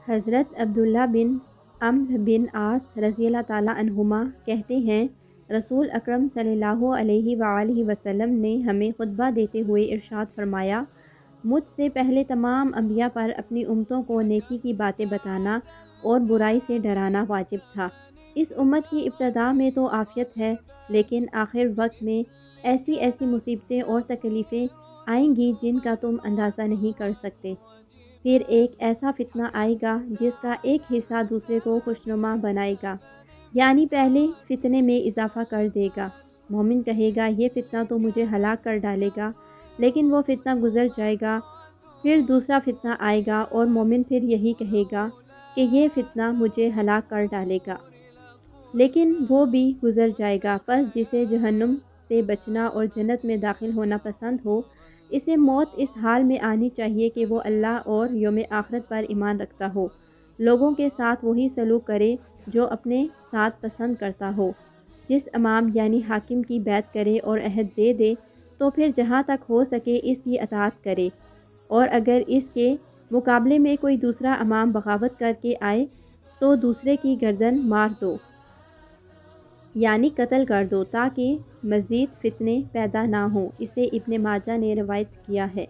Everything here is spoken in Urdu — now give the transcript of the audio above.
حضرت عبداللہ بن عمرو بن عاص رضی اللہ تعالیٰ عنہما کہتے ہیں، رسول اکرم صلی اللہ علیہ وآلہ وسلم نے ہمیں خطبہ دیتے ہوئے ارشاد فرمایا، مجھ سے پہلے تمام انبیاء پر اپنی امتوں کو نیکی کی باتیں بتانا اور برائی سے ڈرانا واجب تھا۔ اس امت کی ابتدا میں تو عافیت ہے، لیکن آخر وقت میں ایسی ایسی مصیبتیں اور تکلیفیں آئیں گی جن کا تم اندازہ نہیں کر سکتے۔ پھر ایک ایسا فتنہ آئے گا جس کا ایک حصہ دوسرے کو خوشنما بنائے گا، یعنی پہلے فتنے میں اضافہ کر دے گا۔ مومن کہے گا یہ فتنہ تو مجھے ہلاک کر ڈالے گا، لیکن وہ فتنہ گزر جائے گا۔ پھر دوسرا فتنہ آئے گا اور مومن پھر یہی کہے گا کہ یہ فتنہ مجھے ہلاک کر ڈالے گا، لیکن وہ بھی گزر جائے گا۔ پس جسے جہنم سے بچنا اور جنت میں داخل ہونا پسند ہو، اسے موت اس حال میں آنی چاہیے کہ وہ اللہ اور یوم آخرت پر ایمان رکھتا ہو، لوگوں کے ساتھ وہی سلوک کرے جو اپنے ساتھ پسند کرتا ہو، جس امام یعنی حاکم کی بیعت کرے اور عہد دے دے تو پھر جہاں تک ہو سکے اس کی اطاعت کرے، اور اگر اس کے مقابلے میں کوئی دوسرا امام بغاوت کر کے آئے تو دوسرے کی گردن مار دو، یعنی قتل کر دو، تاکہ مزید فتنے پیدا نہ ہوں۔ اسے ابن ماجہ نے روایت کیا ہے۔